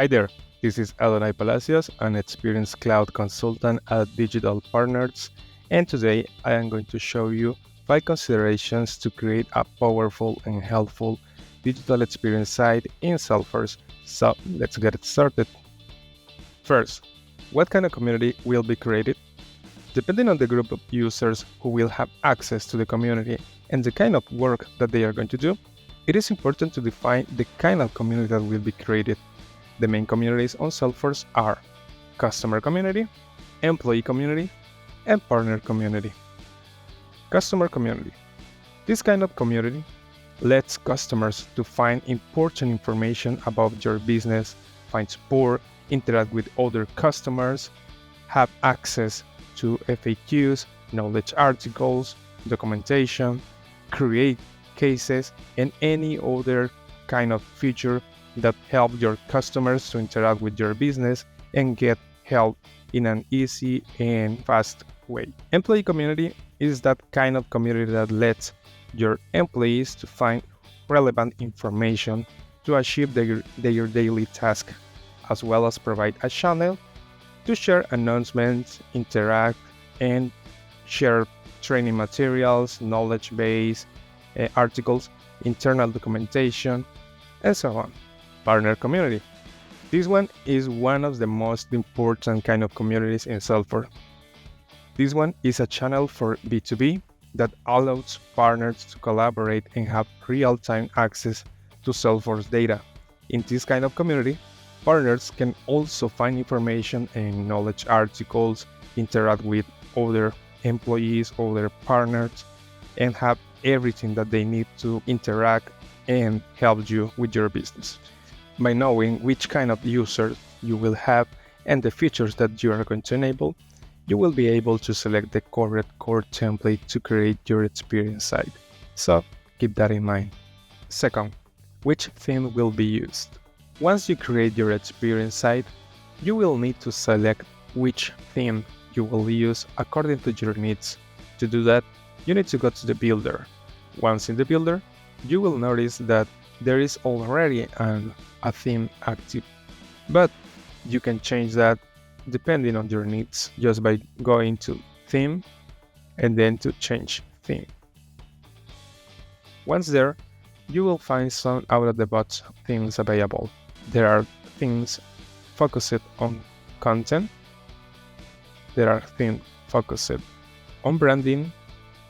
Hi there, this is Adonai Palacios, an experienced cloud consultant at Digital Partners, and today I am going to show you 5 considerations to create a powerful and helpful digital experience site in Salesforce. So let's get it started. First, what kind of community will be created? Depending on the group of users who will have access to the community and the kind of work that they are going to do, it is important to define the kind of community that will be created. The main communities on Salesforce are customer community, employee community, and partner community. Customer community. This kind of community lets customers to find important information about your business, find support, interact with other customers, have access to FAQs, knowledge articles, documentation, create cases, and any other kind of feature that help your customers to interact with your business and get help in an easy and fast way. Employee community is that kind of community that lets your employees to find relevant information to achieve their daily task, as well as provide a channel to share announcements, interact, and share training materials, knowledge base, articles, internal documentation, and so on. Partner community. This one is one of the most important kind of communities in Salesforce. This one is a channel for B2B that allows partners to collaborate and have real-time access to Salesforce data. In this kind of community, partners can also find information and knowledge articles, interact with other employees, other partners, and have everything that they need to interact and help you with your business. By knowing which kind of users you will have and the features that you are going to enable, you will be able to select the correct core template to create your experience site. So keep that in mind. Second, which theme will be used? Once you create your experience site, you will need to select which theme you will use according to your needs. To do that, you need to go to the builder. Once in the builder, you will notice that there is already a theme active, but you can change that depending on your needs just by going to theme and then to change theme. Once there, you will find some out-of-the-box themes available. There are themes focused on content. There are themes focused on branding,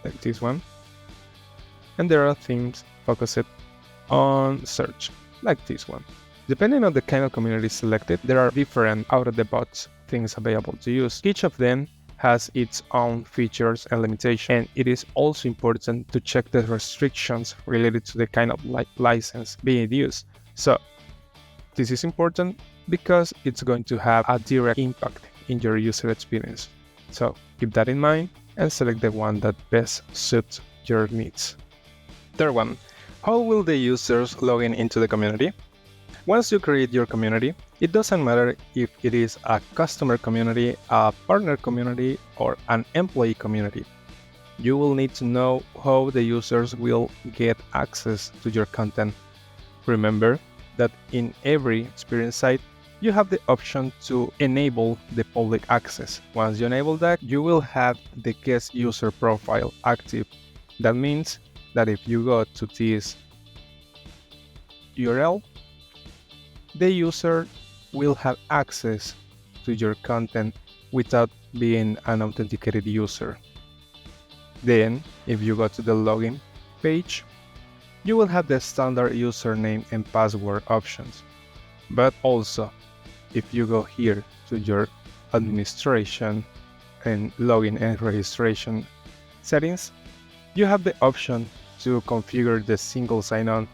like this one. And there are themes focused on search, like this one. Depending on the kind of community selected, there are different out-of-the-box things available to use. Each of them has its own features and limitations, and it is also important to check the restrictions related to the kind of license being used. So this is important because it's going to have a direct impact in your user experience. So keep that in mind and select the one that best suits your needs. Third one, how will the users log into the community? Once you create your community, it doesn't matter if it is a customer community, a partner community, or an employee community. You will need to know how the users will get access to your content. Remember that in every experience site, you have the option to enable the public access. Once you enable that, you will have the guest user profile active. That means that if you go to this URL, the user will have access to your content without being an authenticated user. Then, if you go to the login page, you will have the standard username and password options. But also, if you go here to your administration and login and registration settings, you have the option to configure the single sign-on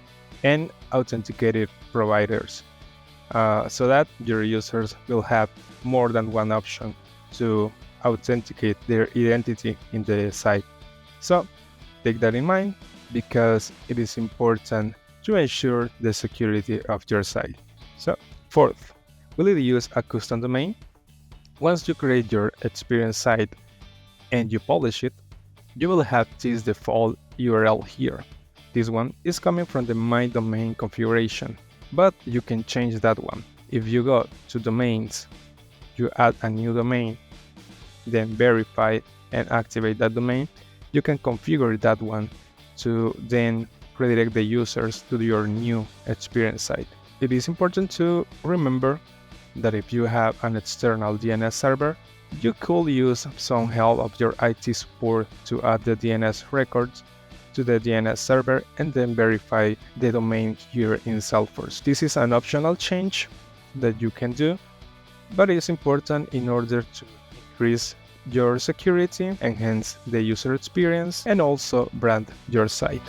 and authenticated providers, so that your users will have more than one option to authenticate their identity in the site. So take that in mind because it is important to ensure the security of your site. So fourth, will it use a custom domain? Once you create your experience site and you publish it, you will have this default URL here. This one is coming from the My Domain configuration, but you can change that one. If you go to domains, you add a new domain, then verify and activate that domain, you can configure that one to then redirect the users to your new experience site. It is important to remember that if you have an external DNS server, you could use some help of your IT support to add the DNS records to the DNS server and then verify the domain here in Salesforce. This is an optional change that you can do, but it's important in order to increase your security, enhance the user experience, and also brand your site.